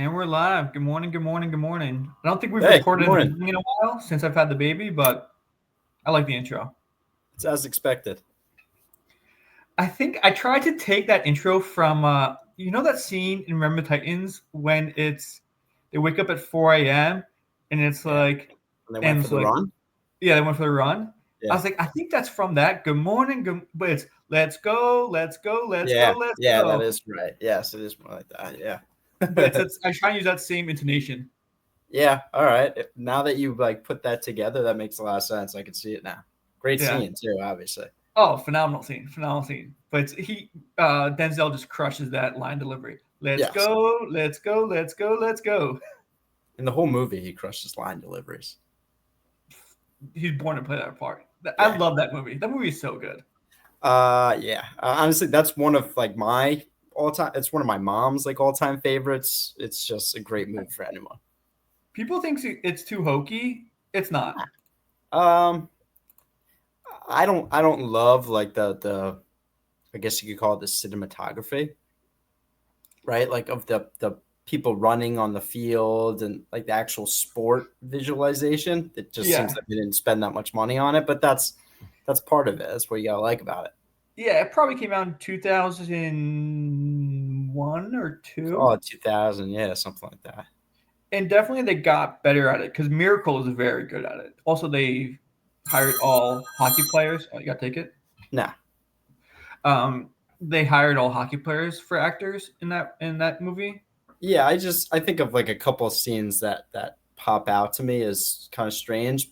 And we're live. Good morning, good morning, good morning. I don't think we've Hey, good recorded in the morning. morning in a while since I've had the baby, but I like the intro. It's as expected. I think I tried to take that intro from that scene in Remember Titans when they wake up at 4 a.m. and it's Yeah. like And they went and for it's the like run. yeah, they went for the run. I Yeah. was like, I think that's from that. Good morning, but it's let's go, let's go, let's go, Yeah. let's Yeah, that go. is right. Yes, it is more like that. Yeah. But it's I try and use that same intonation. Yeah. All right. Now that you put that together, that makes a lot of sense. I can see it now. Great Yeah. scene too, obviously. Oh, phenomenal scene, phenomenal scene. But Denzel just crushes that line delivery. Let's Yes. go, let's go, let's go, let's go. In the whole movie, he crushes line deliveries. He's born to play that part. I Yeah. love that movie. That movie is so good. Yeah. Honestly, that's one of my all time. It's one of my mom's all time favorites. It's just a great movie for anyone. People think it's too hokey. It's not. Um, I don't love the I guess you could call it the cinematography, right? Like of the people running on the field and like the actual sport visualization. It just seems Yeah, like they didn't spend that much money on it, but that's part of it. That's what you gotta like about it. yeah. It probably came out in 2001 or Oh, two, 2000, yeah, something like that. and definitely they got better at it because Miracle is very good at it. Also, they hired all hockey players. Oh, you got to take it. Nah, Um, they hired all hockey players for actors in that movie. yeah, I think of like a couple of scenes that pop out to me as kind of strange.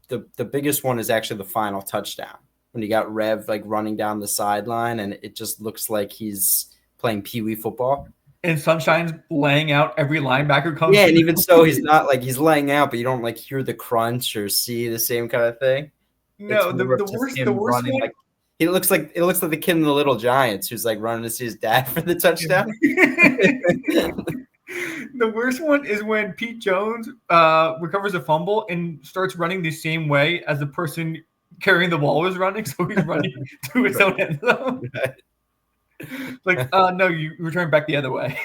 The biggest one is actually the final touchdown when you got Rev like running down the sideline and it just looks like he's playing pee wee football. And Sunshine's laying out every linebacker comes Yeah, and through. even so, he's not like he's laying out, but you don't like hear the crunch or see the same kind of thing. It's No, more the of just worst the him worst running one. like it looks like the kid in the Little Giants who's like running to see his dad for the touchdown. The worst one is when Pete Jones recovers a fumble and starts running the same way as the person carrying the ball was running, so he's running to his own end zone. Like, no, you return back the other way.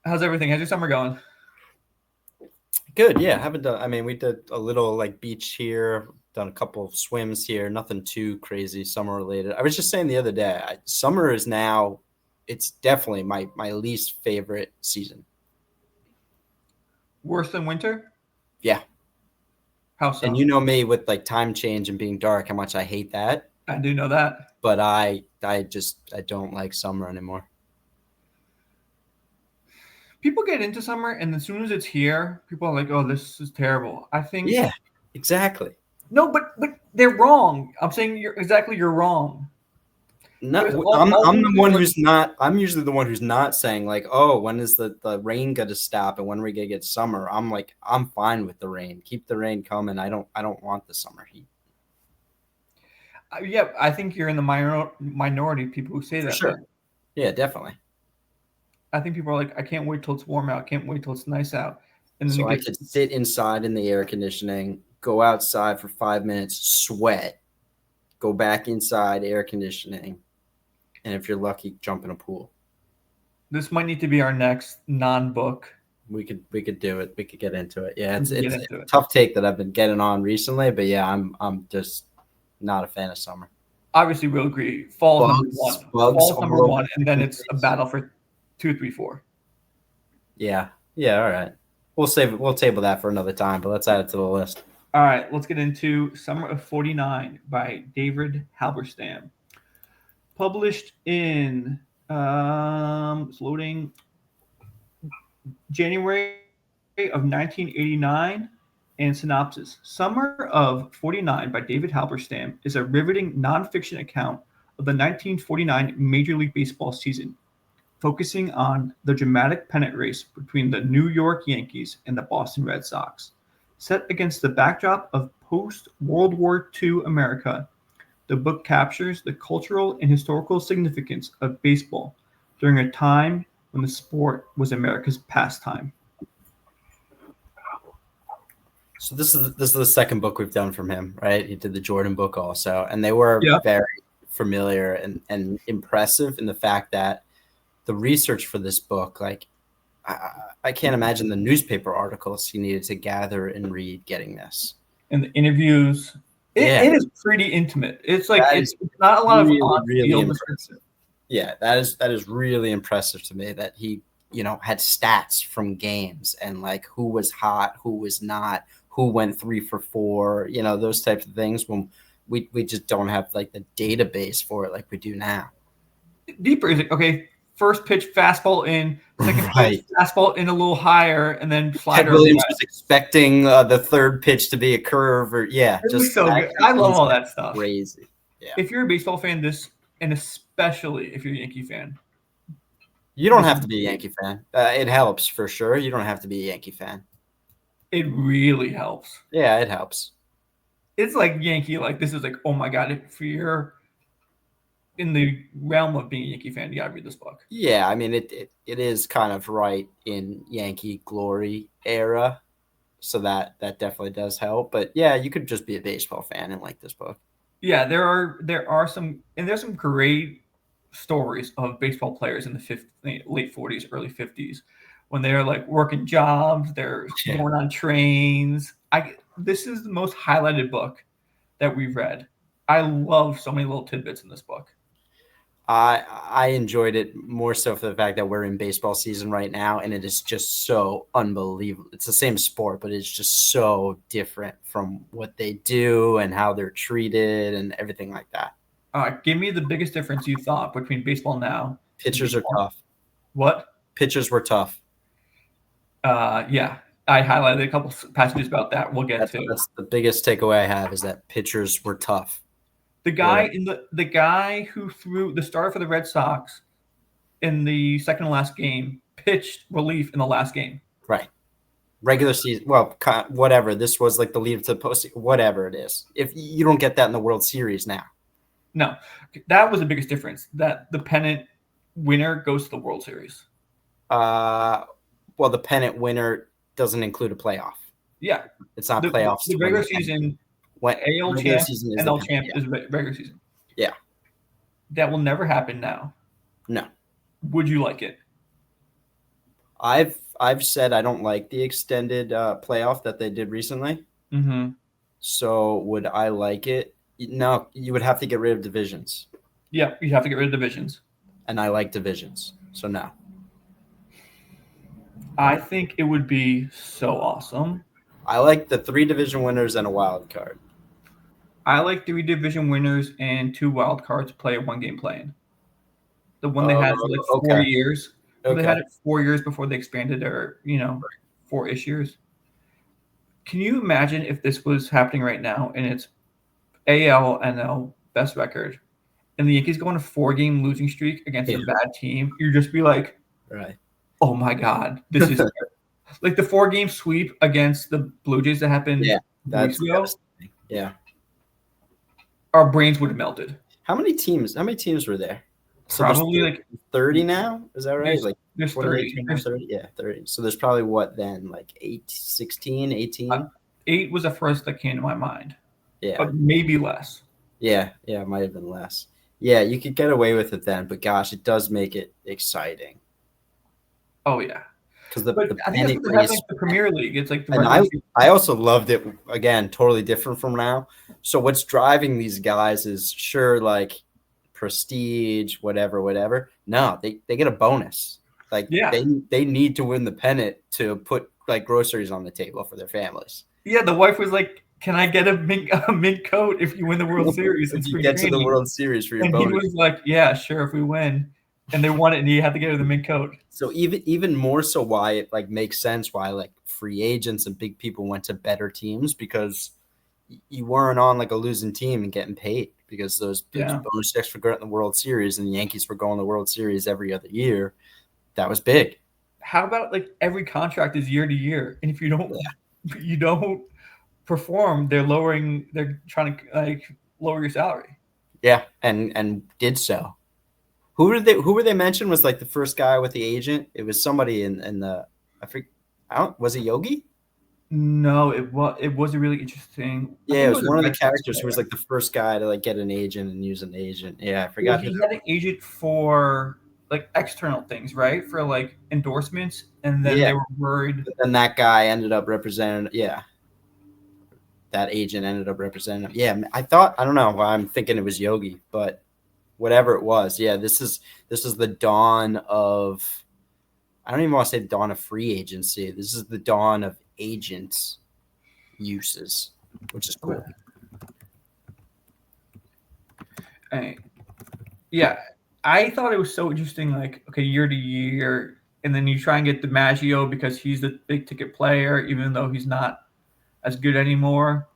How's everything? How's your summer going? Good, yeah. Haven't done. I mean, we did a little like beach here, done a couple of swims here. Nothing too crazy summer related. I was just saying the other day, summer is now. It's definitely my least favorite season. Worse than winter? Yeah, How and so? you know me with like time change and being dark, how much I hate that. I do know that. But I don't like summer anymore. People get into summer, and as soon as it's here, people are like, "Oh, this is terrible." I think Yeah, exactly. no, but they're wrong. I'm saying you're wrong because No, all, I'm all I'm the winters one are who's not. I'm usually the one who's not saying like, oh, when is the rain gonna stop and when are we gonna get summer? I'm like, I'm fine with the rain. Keep the rain coming. I don't want the summer heat yeah. I think you're in the minority of people who say for that. sure. Then Yeah, definitely. I think people are like, "I can't wait till it's warm out. I can't wait till it's nice out," and then So it I gets could sit inside in the air conditioning, go outside for 5 minutes, sweat, go back inside air conditioning, and if you're lucky, jump in a pool. this might need to be our next non-book. We could do it. We could get into it. Yeah, We it's can get it's into a it. tough take that I've been getting on recently, but yeah, I'm just not a fan of summer. Obviously, we'll agree. Fall's number Bugs, one. bugs Fall's number all over one, and then the it's a place. battle for two, three, four. Yeah, yeah. All right, we'll save it. We'll table that for another time. But let's add it to the list. All right, let's get into Summer of '49 by David Halberstam. Published in it's loading January of 1989. And synopsis: Summer of '49 by David Halberstam is a riveting nonfiction account of the 1949 Major League Baseball season, focusing on the dramatic pennant race between the New York Yankees and the Boston Red Sox. Set against the backdrop of post World War II America, the book captures the cultural and historical significance of baseball during a time when the sport was America's pastime. So this is the second book we've done from him, right? He did the Jordan book also, and they were Yeah. very familiar and impressive in the fact that the research for this book, like I can't imagine the newspaper articles he needed to gather and read getting this. And the interviews, it is pretty intimate. It's like it's not a lot of really on-field impressive. Yeah, that is really impressive to me that he, had stats from games and like who was hot, who was not, who went 3 for 4, those types of things when we just don't have like the database for it like we do now. Deeper is like, okay, first pitch fastball in, second pitch fastball in a little higher, and then slider. Ted Williams was expecting the third pitch to be a curve, or it was so good. I love all that stuff. Crazy. Yeah. If you're a baseball fan, and especially if you're a Yankee fan, you don't have to be a Yankee fan. It helps for sure. You don't have to be a Yankee fan. It really helps. Yeah, it helps. It's like Yankee, like this is like, oh my God, if you're in the realm of being a Yankee fan, you gotta read this book. Yeah, I mean it is kind of right in Yankee glory era, so that definitely does help. But yeah, you could just be a baseball fan and like this book. Yeah, there are some, and there's some great stories of baseball players in the late 40s, early 50s, when they're like working jobs, they're going on trains. This is the most highlighted book that we've read. I love so many little tidbits in this book. I enjoyed it more so for the fact that we're in baseball season right now, and it is just so unbelievable. It's the same sport, but it's just so different from what they do and how they're treated and everything like that. Give me the biggest difference you thought between baseball now. Pitchers are tough. What? Pitchers were tough. Yeah, I highlighted a couple passages about that. We'll get to. That's the biggest takeaway I have, is that pitchers were tough. The guy the guy who threw the starter for the Red Sox in the second to last game pitched relief in the last game. Right. Regular season. Well, whatever. This was like the lead to the post. Whatever it is. If you don't get that in the World Series now. No, that was the biggest difference. That the pennant winner goes to the World Series. Well, the pennant winner doesn't include a playoff. Yeah, it's not playoffs. The regular season. When AL champ, NL champ is regular season. Yeah. That will never happen now. No. Would you like it? I've said I don't like the extended playoff that they did recently. Mm-hmm. So would I like it? No, you would have to get rid of divisions. Yeah, you'd have to get rid of divisions. And I like divisions, so no. I think it would be so awesome. I like the 3 division winners and a wild card. I like 3 division winners and 2 wild cards play a 1-game play-in. The one they had for like 4 years. Okay. They had it 4 years before they expanded their, 4-ish years. Can you imagine if this was happening right now and it's AL, NL, best record, and the Yankees go on a 4-game losing streak against a bad team? You'd just be like, right. Oh my God, this is like the 4-game sweep against the Blue Jays that happened weeks ago. Yeah. Our brains would have melted. How many teams were there? So probably like 30 now. Is that right? There's 30. 30. Yeah, 30. So there's probably what then? Like 16, 18? 8 was the first that came to my mind. Yeah. But maybe less. Yeah, it might have been less. Yeah, you could get away with it then, but gosh, it does make it exciting. Oh yeah. Because I think that's like the Premier League. It's like I also loved it, again, totally different from now. So what's driving these guys is sure like prestige, whatever. No, they get a bonus. Like they need to win the pennant to put like groceries on the table for their families. Yeah, the wife was like, "Can I get a mink coat if you win the World Series?" If you get to the World Series for your bonus. And he was like, "Yeah, sure, if we win." And they won it, and he had to get the mink coat. So even more so, why it like makes sense why like free agents and big people went to better teams, because you weren't on like a losing team and getting paid, because those bonus checks for getting the World Series, and the Yankees were going to the World Series every other year. That was big. How about like every contract is year to year, and if you don't perform, they're trying to like lower your salary. Yeah, and did so. Who were they mentioned was like the first guy with the agent? It was somebody in the was it Yogi? No, it was a really interesting. Yeah, it was one of the characters who was like the first guy to like get an agent and use an agent. Yeah, I forgot. He had an agent for like external things, right? For like endorsements, and then Yeah. they were worried. But then that guy ended up representing. Yeah, that agent ended up representing him. Yeah, I don't know why I'm thinking it was Yogi, but whatever it was, yeah, this is the dawn of, I don't even want to say the dawn of free agency. This is the dawn of agents uses, which is cool. And, yeah, I thought it was so interesting. Like, okay, year to year, and then you try and get DiMaggio because he's the big ticket player, even though he's not as good anymore.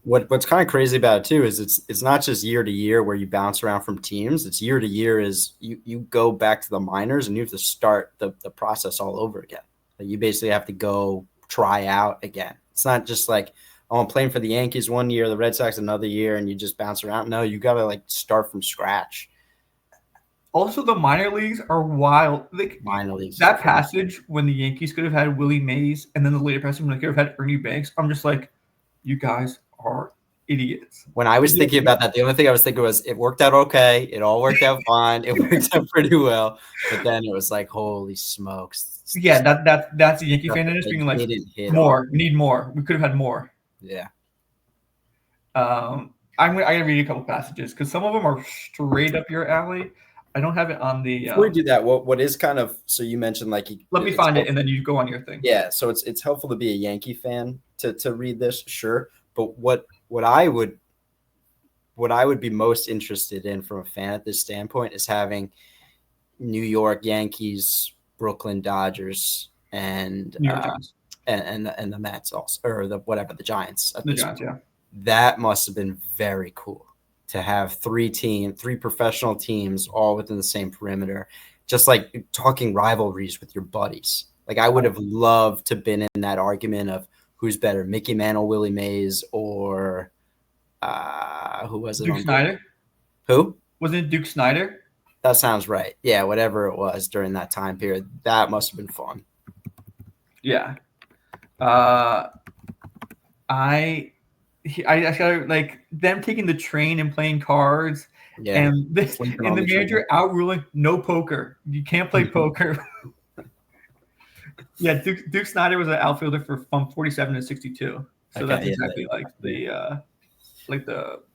What's kind of crazy about it too is it's not just year to year where you bounce around from teams. It's year to year is you go back to the minors and you have to start the process all over again. Like you basically have to go try out again. It's not just like, oh, I'm playing for the Yankees one year, the Red Sox another year, and you just bounce around. No, you got to like start from scratch. Also, the minor leagues are wild. Like Minor leagues. That passage when the Yankees could have had Willie Mays, and then the later passage when they could have had Ernie Banks. I'm just like, you guys are idiots. When I was thinking about that, the only thing I was thinking was it worked out okay. It all worked out fine. It worked out pretty well. But then it was like, holy smokes. Yeah, that's the Yankee fan in us being like, more. We need more. We could have had more. Yeah. I gotta read a couple passages because some of them are straight up your alley. I don't have it on the. Before we do that, what is kind of, so you mentioned like, let me find it and then you go on your thing. Yeah, so it's helpful to be a Yankee fan to read this, sure. But what I would be most interested in from a fan at this standpoint is having New York Yankees, Brooklyn Dodgers, and New York Giants. and the Mets also, or the Giants. The Giants, yeah. That must have been very cool to have three professional teams all within the same perimeter, just like talking rivalries with your buddies. Like I would have loved to been in that argument of who's better, Mickey Mantle, Willie Mays, or who was it? Duke Snyder. Who? Wasn't it Duke Snyder? That sounds right. Yeah, whatever it was during that time period, that must have been fun. Yeah. I like them taking the train and playing cards, and the manager outruling no poker. You can't play poker. Yeah, Duke Snyder was an outfielder from 47 to 62. So that's exactly like the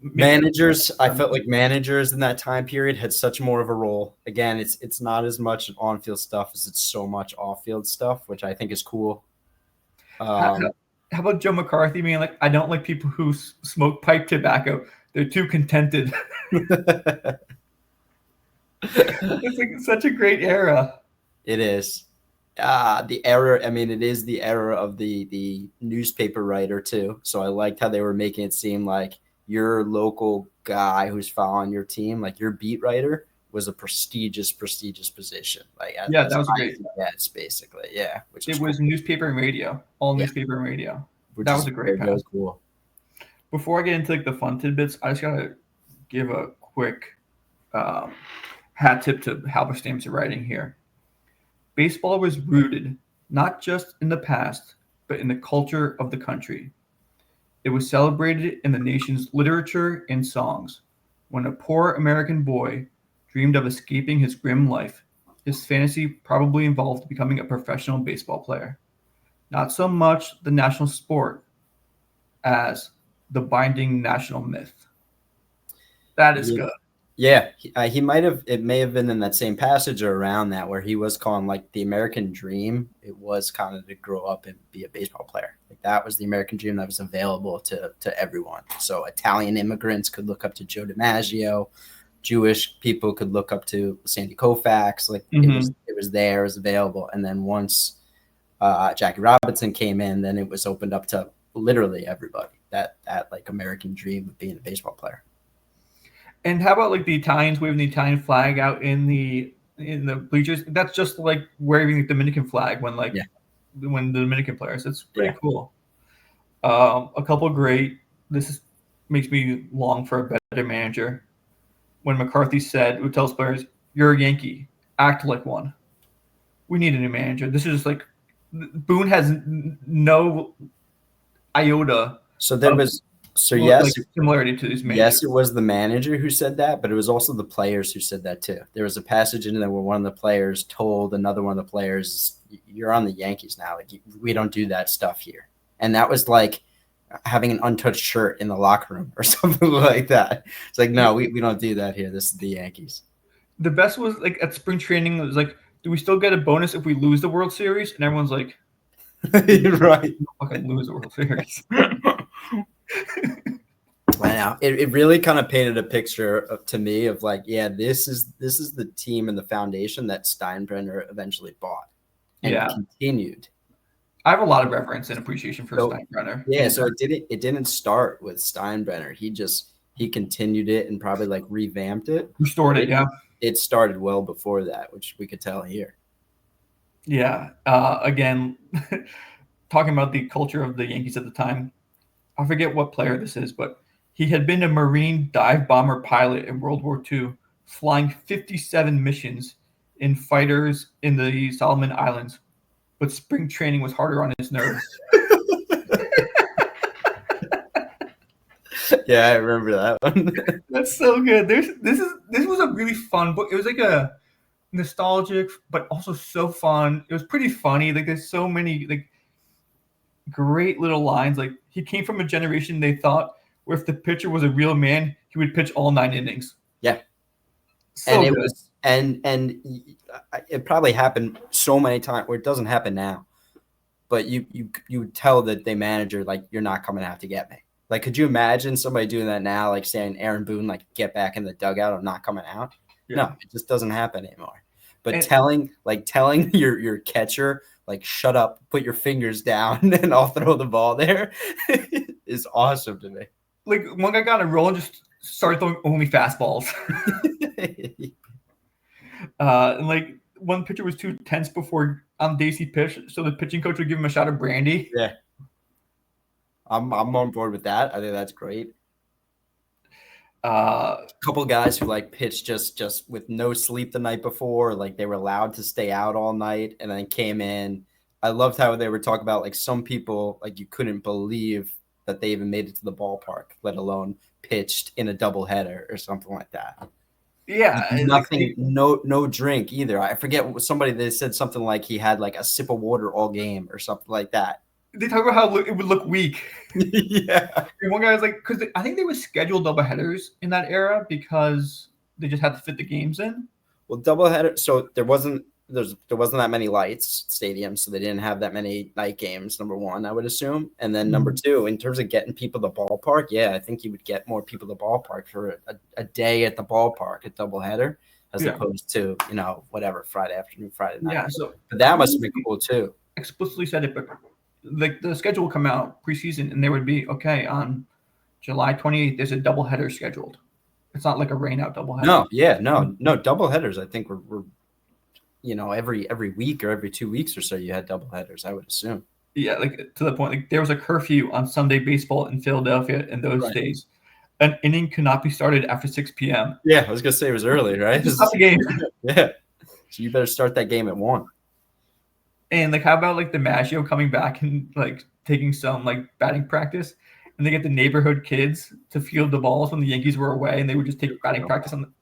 managers. I felt like managers in that time period had such more of a role. Again, it's not as much on-field stuff as it's so much off-field stuff, which I think is cool. How about Joe McCarthy being like, I don't like people who smoke pipe tobacco. They're too contented. It's like such a great era. It is. The era, I mean, it is the era of the newspaper writer too. So I liked how they were making it seem like your local guy who's following your team, like your beat writer, was a prestigious position. Like that was great. Yes, basically, yeah. Which it was cool. Newspaper and radio, newsper and radio. That was a great pass. Cool. Before I get into like the fun tidbits, I just gotta give a quick hat tip to Halberstam's writing here. Baseball was rooted not just in the past, but in the culture of the country. It was celebrated in the nation's literature and songs. When a poor American boy dreamed of escaping his grim life, his fantasy probably involved becoming a professional baseball player. Not so much the national sport as the binding national myth. That is good. Yeah, he might have. It may have been in that same passage or around that where he was calling like the American dream. It was kind of to grow up and be a baseball player. Like that was the American dream that was available to everyone. So Italian immigrants could look up to Joe DiMaggio. Jewish people could look up to Sandy Koufax. Like it was there, it was available. And then once Jackie Robinson came in, then it was opened up to literally everybody. That like American dream of being a baseball player. And how about like the Italians waving the Italian flag out in the bleachers? That's just like waving the Dominican flag when the Dominican players. It's pretty cool. A couple great. This makes me long for a better manager. When McCarthy would tell his players, "You're a Yankee. Act like one. We need a new manager." This is just like Boone has no iota. So there was So yes, like similarity to these managers. yes, it was the manager who said that, but it was also the players who said that too. There was a passage in there where one of the players told another one of the players, "You're on the Yankees now. Like we don't do that stuff here." And that was like having an untouched shirt in the locker room or something like that. It's like, no, we don't do that here. This is the Yankees. The best was like at spring training. It was like, do we still get a bonus if we lose the World Series? And everyone's like, right. Fucking lose the World Series. I know. It really kind of painted a picture to me of like, yeah, this is the team and the foundation that Steinbrenner eventually bought and continued. I have a lot of reverence and appreciation for Steinbrenner. Yeah, so it didn't start with Steinbrenner. He continued it and probably like revamped it. Restored it, yeah. It started well before that, which we could tell here. Yeah. Again, talking about the culture of the Yankees at the time, I forget what player this is, but he had been a Marine dive bomber pilot in World War II, flying 57 missions in fighters in the Solomon Islands, but spring training was harder on his nerves. Yeah, I remember that one. That's so good. This was a really fun book. It was like a nostalgic, but also so fun. It was pretty funny. Like there's so many like great little lines. Like he came from a generation they thought where if the pitcher was a real man, he would pitch all 9 innings. Yeah. So and it good. was and it probably happened so many times where it doesn't happen now. But you would tell that they manager like, you're not coming out to get me. Like, could you imagine somebody doing that now, like saying Aaron Boone, like, get back in the dugout, I'm not coming out? Yeah. No, it just doesn't happen anymore. But telling your catcher, like, shut up, put your fingers down, and I'll throw the ball there is awesome to me. Like, one guy got a roll and just started throwing only fastballs. And like one pitcher was too tense before on Daisy pitch, so the pitching coach would give him a shot of brandy. Yeah. I'm on board with that. I think that's great. A couple guys who like pitched just with no sleep the night before, like they were allowed to stay out all night and then came in. I loved how they were talking about like some people, like you couldn't believe that they even made it to the ballpark, let alone pitched in a doubleheader or something like that. Yeah, nothing, no drink either. I forget what somebody, they said something like he had like a sip of water all game or something like that. They talk about how it would look weak. Yeah. And one guy was like, because I think they would schedule doubleheaders in that era because they just had to fit the games in. Well, doubleheader. So there wasn't that many lights stadiums, so they didn't have that many night games. Number one, I would assume, and then number two, in terms of getting people to the ballpark, yeah, I think you would get more people to the ballpark for a day at the ballpark, a doubleheader, as opposed to whatever Friday afternoon, Friday night. Yeah, so but that must have been cool too. Explicitly said it, but like the schedule would come out preseason, and there would be on July 28th. There's a doubleheader scheduled. It's not like a rainout doubleheader. No, doubleheaders. I think were every week or every 2 weeks or so you had doubleheaders, I would assume. Yeah, like to the point, like there was a curfew on Sunday baseball in Philadelphia in those days. An inning could not be started after 6 p.m. Yeah, I was gonna say it was early, right? Just stop the game. Yeah, so you better start that game at 1. And like, how about like the Maggio coming back and like taking some like batting practice, and they get the neighborhood kids to field the balls when the Yankees were away, and they would just take batting practice on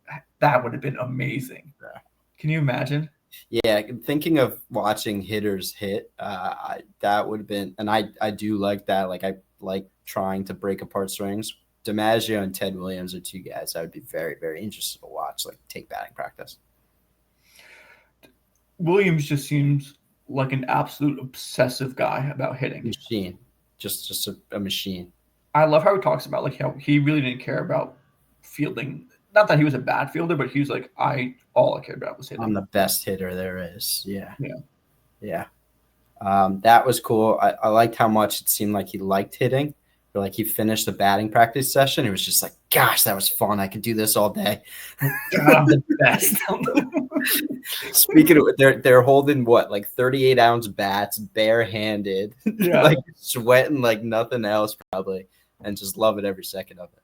that would have been amazing. Yeah. Can you imagine? Yeah, thinking of watching hitters hit, that would have been, and I do like that. Like I like trying to break apart swings. DiMaggio and Ted Williams are 2 guys I would be very, very interested to watch, like take batting practice. Williams just seems like an absolute obsessive guy about hitting. Machine, just a machine. I love how he talks about like how he really didn't care about fielding. Not that he was a bad fielder, but he was like, all I cared about was hitting. I'm the best hitter there is. Yeah. Yeah. That was cool. I liked how much it seemed like he liked hitting. Or like he finished the batting practice session. It was just like, gosh, that was fun. I could do this all day. God, I'm the best. Speaking of, they're holding what, like 38-ounce bats, barehanded, like sweating like nothing else probably, and just loving every second of it.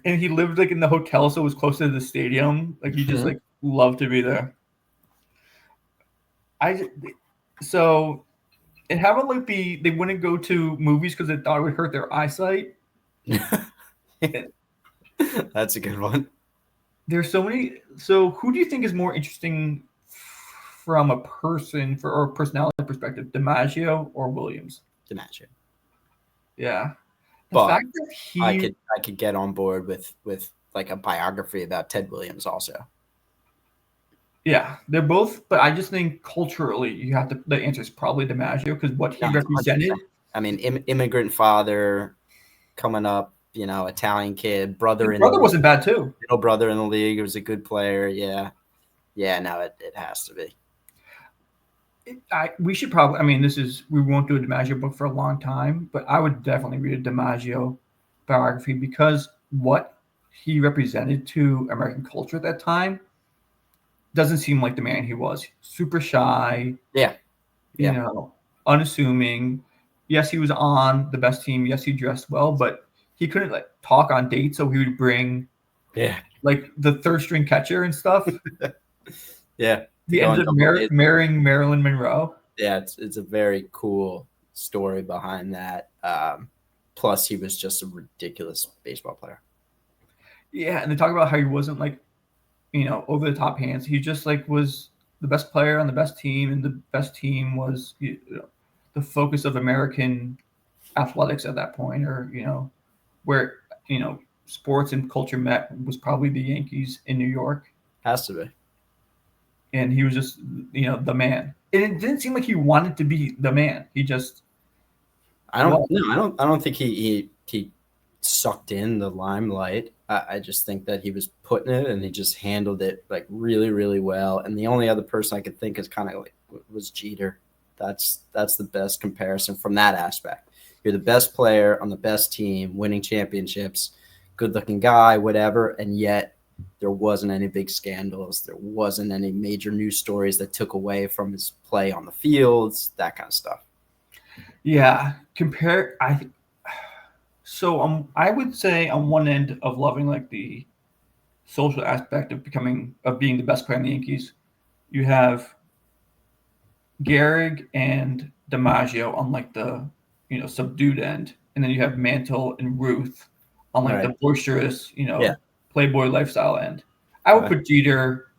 And he lived like in the hotel, so it was close to the stadium. Like he just like loved to be there. So it happened like they wouldn't go to movies because they thought it would hurt their eyesight. That's a good one. There's so many. So who do you think is more interesting from a person or personality perspective, DiMaggio or Williams? DiMaggio. Yeah, the But fact that I could get on board with like a biography about Ted Williams also. yeah, they're both, but I just think culturally, you have to. The answer is probably DiMaggio because what he No, represented. 100%. I mean, immigrant father coming up, Italian kid, brother His in the brother league, wasn't bad too. middle brother in the league. He was a good player. Yeah. Yeah, no, it has to be. We should probably. I mean, we won't do a DiMaggio book for a long time, but I would definitely read a DiMaggio biography because what he represented to American culture at that time doesn't seem like the man he was. Super shy, Yeah. you Yeah. know, unassuming. Yes, he was on the best team. Yes, he dressed well, but he couldn't like talk on dates, so he would bring Yeah. like the third string catcher and stuff. Yeah. To He go on ended up double dates. marrying Marilyn Monroe. Yeah, it's a very cool story behind that. Plus, he was just a ridiculous baseball player. Yeah, and they talk about how he wasn't like, over the top hands. He just like was the best player on the best team, and the best team was the focus of American athletics at that point, or where sports and culture met was probably the Yankees in New York, Has to be. and he was just the man. And it didn't seem like he wanted to be the man. He just I don't think he sucked in the limelight. I just think that he was putting it and he just handled it like really, really well. And the only other person I could think is kind of like was Jeter. That's the best comparison from that aspect. You're the best player on the best team, winning championships, good-looking guy, whatever, and yet there wasn't any big scandals. There wasn't any major news stories that took away from his play on the fields, that kind of stuff. Yeah, I would say on one end of loving like the social aspect of being the best player in the Yankees, you have Gehrig and DiMaggio on like the subdued end, and then you have Mantle and Ruth on like Right. the boisterous Yeah. playboy lifestyle end. I would Okay. put Jeter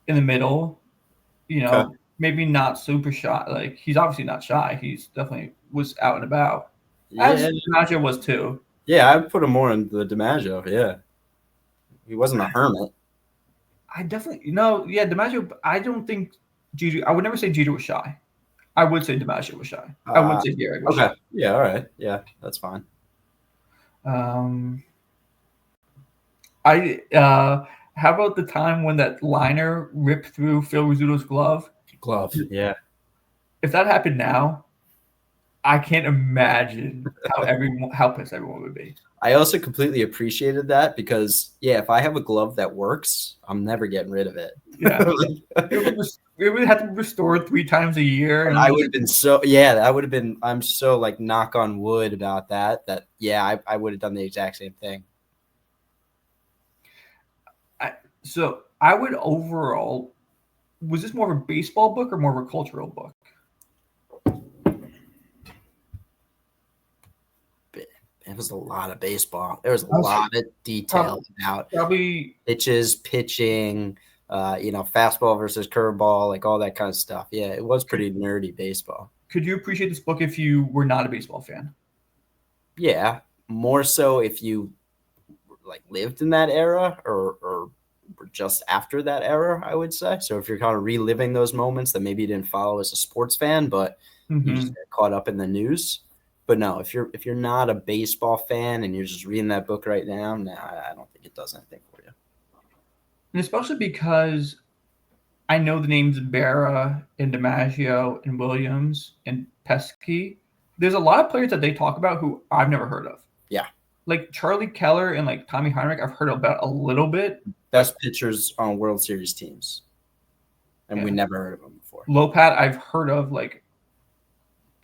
in the middle. Okay. Maybe not super shy. Like he's obviously not shy. He's definitely was out and about, as Yeah. DiMaggio was too. Yeah, I would put him more in the DiMaggio. Yeah. He wasn't a hermit. I definitely yeah, DiMaggio. I don't think Jeter. I would never say Jeter was shy. I would say DiMaggio was shy. I would say Gehrig was Okay. shy. Yeah, all right. Yeah, that's fine. How about the time when that liner ripped through Phil Rizzuto's glove? Glove. Yeah. If that happened now, I can't imagine how pissed everyone would be. I also completely appreciated that because, yeah, if I have a glove that works, I'm never getting rid of it. Yeah. It would have to be restored 3 times a year. And I would have been that would have been, I'm so like knock on wood about that, yeah, I would have done the exact same thing. So I would overall, was this more of a baseball book or more of a cultural book? It was a lot of baseball. There was a lot of detail about probably pitches, pitching, fastball versus curveball, like all that kind of stuff. Yeah, it was pretty nerdy baseball. Could you appreciate this book if you were not a baseball fan? Yeah, more so if you like lived in that era or just after that era, I would say. So if you're kind of reliving those moments that maybe you didn't follow as a sports fan, but you just got caught up in the news. But no, if you're not a baseball fan and you're just reading that book right now, no, I don't think it does anything for you. And especially because I know the names Berra and DiMaggio and Williams and Pesky. There's a lot of players that they talk about who I've never heard of. Yeah. Like Charlie Keller and like Tommy Heinrich, I've heard about a little bit. Best pitchers on World Series teams. And we never heard of them before. Lopat, I've heard of like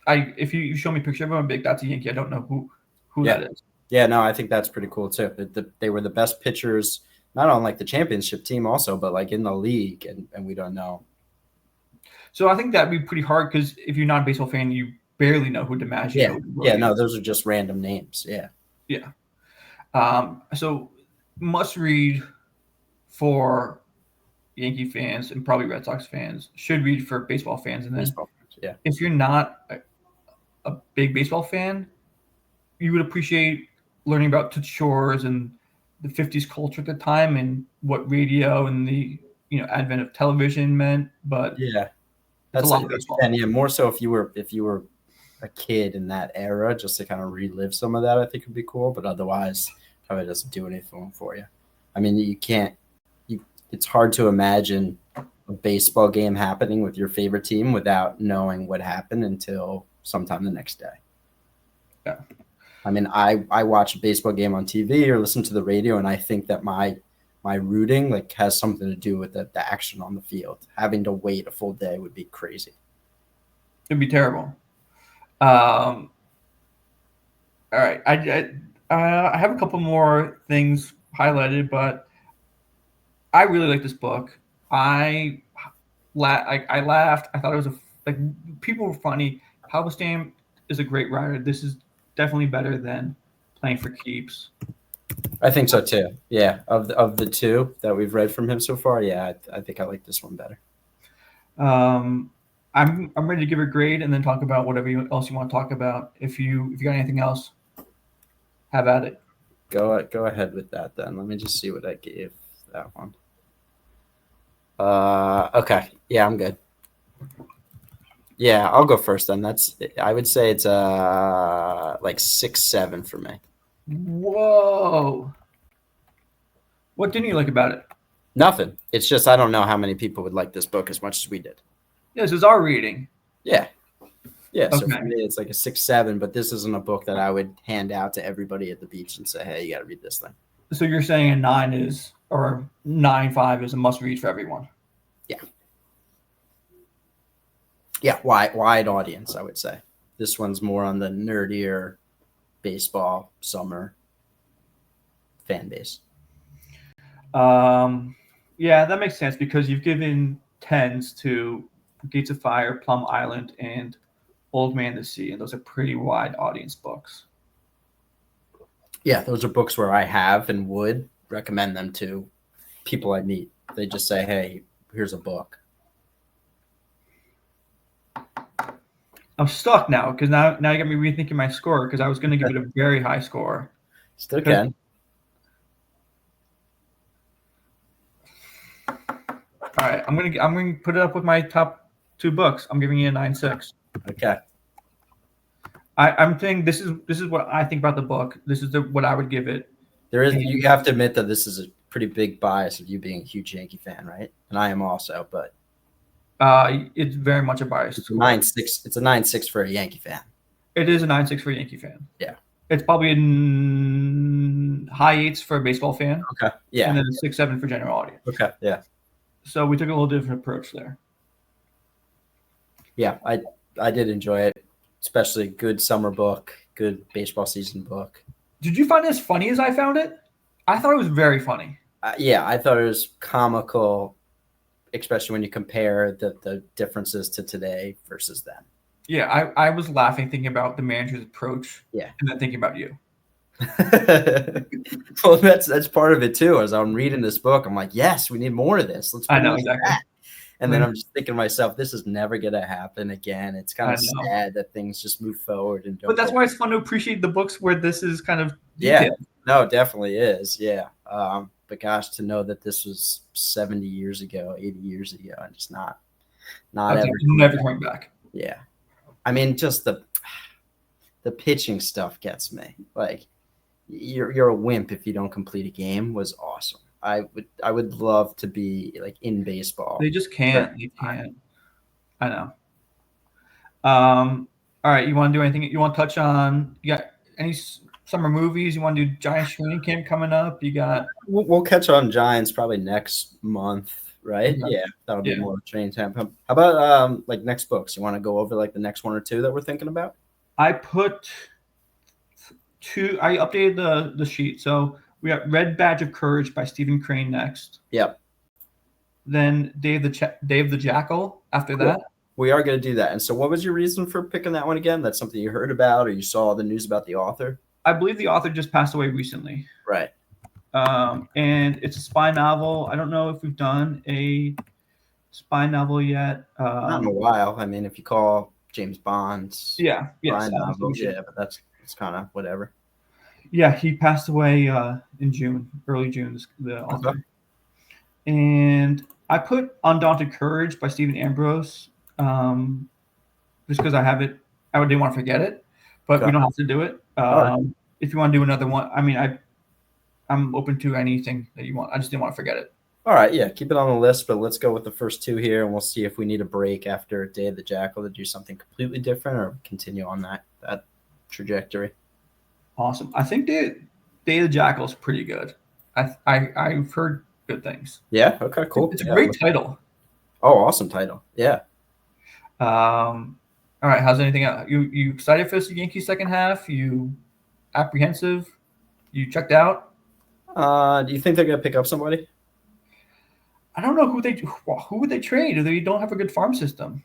if you show me a picture of him, I'm like, that's a Yankee. I don't know who that is. Yeah, no, I think that's pretty cool too. They were the best pitchers, not on like the championship team also, but like in the league, and we don't know. So I think that'd be pretty hard because if you're not a baseball fan, you barely know who DiMaggio is. Yeah, no, those are just random names. Yeah. Yeah. So must read for Yankee fans and probably Red Sox fans. Should read for baseball fans, and then Baseball. Yeah. if you're not a big baseball fan, you would appreciate learning about Toots Shores and the '50s culture at the time and what radio and the advent of television meant. But Yeah. it's a lot of baseball. And yeah, more so if you were a kid in that era, just to kind of relive some of that, I think would be cool. But otherwise, probably doesn't do anything for you. I mean, you can't. It's hard to imagine a baseball game happening with your favorite team without knowing what happened until sometime the next day. Yeah. I mean, I watch a baseball game on TV or listen to the radio, and I think that my rooting like has something to do with the action on the field. Having to wait a full day would be crazy. It'd be terrible. All right, I have a couple more things highlighted, but I really like this book. I laughed. I thought it was like people were funny. Halberstam is a great writer. This is definitely better than Playing for Keeps. I think so too. Yeah, of the two that we've read from him so far, yeah, I think I like this one better. I'm ready to give a grade and then talk about whatever else you want to talk about. If you got anything else, have at it. Go ahead with that then. Let me just see what I gave that one. Okay. Yeah, I'm good. Yeah, I'll go first then. I would say it's like 6-7 for me. Whoa. What didn't you like about it? Nothing. It's just I don't know how many people would like this book as much as we did. Yeah, this is our reading. Yeah. Yeah, so Okay. for me it's like a 6-7, but this isn't a book that I would hand out to everybody at the beach and say, hey, you got to read this thing. So you're saying a 9 is, or 9.5 is a must read for everyone? Yeah. Yeah, wide audience, I would say. This one's more on the nerdier baseball summer fan base. Yeah, that makes sense because you've given 10s to Gates of Fire, Plum Island, and Old Man to Sea, and those are pretty wide audience books. Yeah, those are books where I have and would recommend them to people I meet. They just say, hey, here's a book. I'm stuck now because now you got me rethinking my score because I was going to give it a very high score. Still can. All right, I'm gonna put it up with my top 2 books. I'm giving you a 9.6. Okay. I'm saying this is what I think about the book. This is what I would give it. You have to admit that this is a pretty big bias of you being a huge Yankee fan, right? And I am also, but it's very much a bias. It's a 9.6. It's a 9.6 for a Yankee fan. It is a 9.6 for a Yankee fan. Yeah. It's probably a high 8s for a baseball fan. Okay. Yeah. And then a 6-7 for general audience. Okay. Yeah. So we took a little different approach there. Yeah, I did enjoy it, especially good summer book, good baseball season book. Did you find it as funny as I found it? I thought it was very funny. Yeah, I thought it was comical, especially when you compare the differences to today versus then. Yeah, I was laughing thinking about the manager's approach. Yeah. And then thinking about you. Well, that's part of it too. As I'm reading this book, I'm like, yes, we need more of this. I know exactly. That. And then I'm just thinking to myself, this is never gonna happen again. It's kind of sad that things just move forward and don't. But that's why it's fun to appreciate the books where this is kind of detailed. Yeah, no, it definitely is. Yeah. But gosh, to know that this was 70 years ago, 80 years ago, and just not never coming back. Yeah. I mean, just the pitching stuff gets me. Like, you're a wimp if you don't complete a game was awesome. I would love to be like in baseball. They just can't. They can't. I know. All right. You want to do anything? You want to touch on? You got any summer movies? You want to do Giants training camp coming up? You got. We'll catch on Giants probably next month, right? Yeah, that'll be more training camp. How about like next books? You want to go over like the next 1 or 2 that we're thinking about? I put 2. I updated the sheet. So we got Red Badge of Courage by Stephen Crane next. Yep. Then Dave the Jackal after that. We are going to do that. And so what was your reason for picking that one again? That's something you heard about or you saw the news about the author? I believe the author just passed away recently. Right. And it's a spy novel. I don't know if we've done a spy novel yet. Not in a while. I mean, if you call James Bond's Yeah, yes, spy honestly, novel, we should. yeah, but that's kind of whatever. Yeah, he passed away in June, early June. The author. Okay. And I put Undaunted Courage by Stephen Ambrose, just because I have it. I didn't want to forget it, but we Okay. don't have to do it. All right. If you want to do another one, I mean, I'm open to anything that you want. I just didn't want to forget it. All right, yeah, keep it on the list, but let's go with the first two here, and we'll see if we need a break after Day of the Jackal to do something completely different or continue on that trajectory. Awesome. I think Day of the Jackal is pretty good. I've heard good things. Yeah. Okay. Cool. It's a Yeah, great title. Oh, awesome title. Yeah. All right. How's anything else? You excited for this Yankees second half? You apprehensive? You checked out? Do you think they're gonna pick up somebody? I don't know who would they trade? They don't have a good farm system.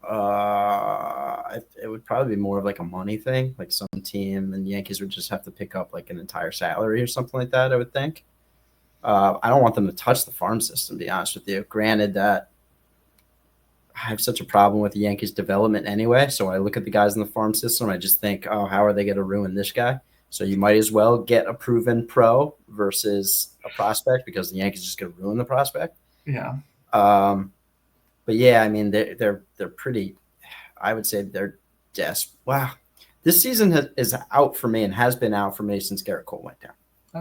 It would probably be more of like a money thing, like some team, and the Yankees would just have to pick up like an entire salary or something like that. I would think. I don't want them to touch the farm system, to be honest with you. Granted that I have such a problem with the Yankees development anyway. So I look at the guys in the farm system. I just think, oh, how are they going to ruin this guy? So you might as well get a proven pro versus a prospect, because the Yankees are just going to ruin the prospect. Yeah. But yeah, I mean, they're pretty, I would say they're desperate. Wow. This season is out for me and has been out for me since Garrett Cole went down.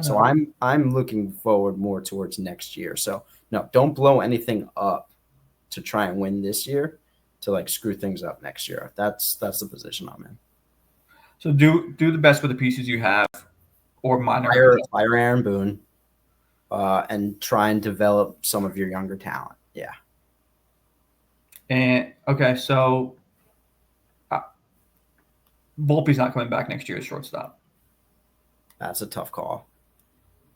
So I'm looking forward more towards next year. So no, don't blow anything up to try and win this year to like screw things up next year. That's the position I'm in. So do the best with the pieces you have, or minor. Fire Aaron Boone, and try and develop some of your younger talent. Yeah. And okay, so Volpe's not coming back next year as shortstop. That's a tough call.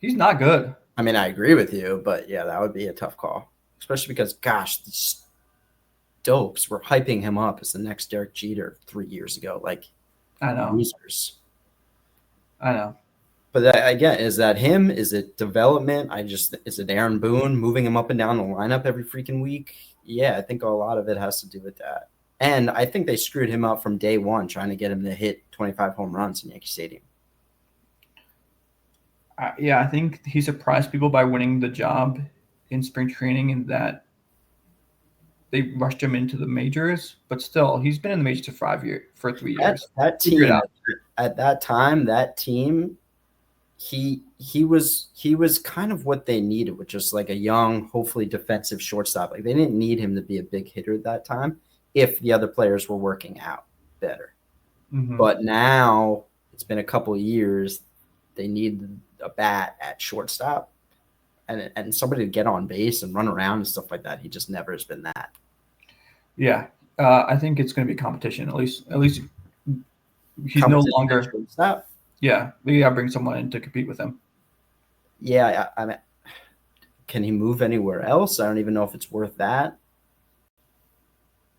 He's not good. I mean, I agree with you, but yeah, that would be a tough call, especially because, gosh, these dopes were hyping him up as the next Derek Jeter 3 years ago. Like, I know. Losers. I know. But again, is that him? Is it development? Is it Aaron Boone moving him up and down the lineup every freaking week? Yeah, I think a lot of it has to do with that. And I think they screwed him up from day one, trying to get him to hit 25 home runs in Yankee Stadium. Yeah, I think he surprised people by winning the job in spring training, and that they rushed him into the majors. But still, he's been in the majors for 3 years. That team at that time, that team, he was kind of what they needed, which was like a young, hopefully defensive shortstop. Like, they didn't need him to be a big hitter at that time if the other players were working out better. Mm-hmm. But now it's been a couple of years. They need a bat at shortstop and somebody to get on base and run around and stuff like that. He just never has been that. Yeah. I think it's going to be competition. At least he's no longer shortstop. Yeah, we got to bring someone in to compete with him. Yeah, I mean, can he move anywhere else? I don't even know if it's worth that.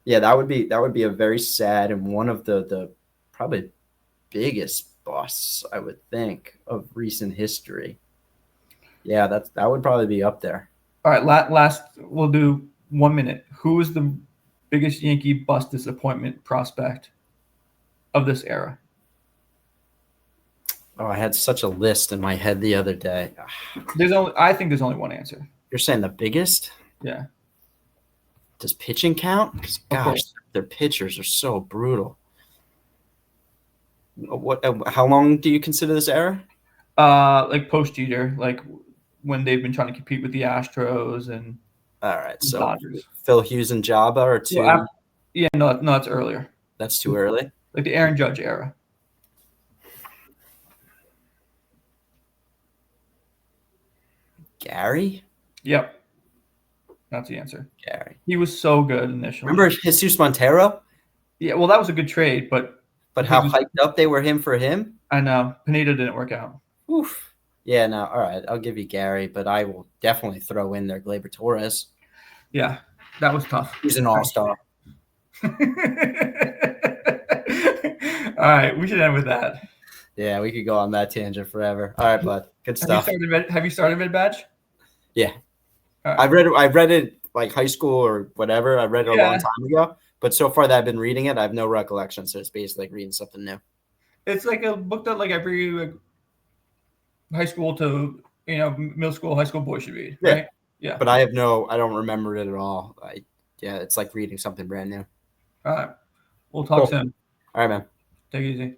Yeah, that would be a very sad and one of the probably biggest busts, I would think, of recent history. Yeah, that would probably be up there. All right, last we'll do 1 minute. Who is the biggest Yankee bust disappointment prospect of this era? Oh, I had such a list in my head the other day. I think there's only one answer. You're saying the biggest? Yeah. Does pitching count? Because gosh, their pitchers are so brutal. How long do you consider this era? Like post Jeter, like when they've been trying to compete with the Astros and. All right, so Dodgers. Phil Hughes and Jabba are two. Well, no, it's earlier. That's too early. Like the Aaron Judge era. Gary? Yep. That's the answer. Gary. He was so good initially. Remember Jesus Montero? Yeah, well, that was a good trade, but how hyped up they were for him? I know. Pineda didn't work out. Oof. Yeah, no, all right. I'll give you Gary, but I will definitely throw in there Gleyber Torres. Yeah, that was tough. He's an all-star. All right, we should end with that. Yeah, we could go on that tangent forever. All right, bud. Good stuff. Have you started Red Badge? Yeah. All right. I read it like high school or whatever. I read it a long Yeah. time ago. But so far that I've been reading it, I have no recollection. So it's basically like reading something new. It's like a book that like every like, high school to middle school, high school boy should read, Yeah. right? Yeah. But I don't remember it at all. Yeah, it's like reading something brand new. All right. We'll talk Cool. soon. All right, man. Take it easy.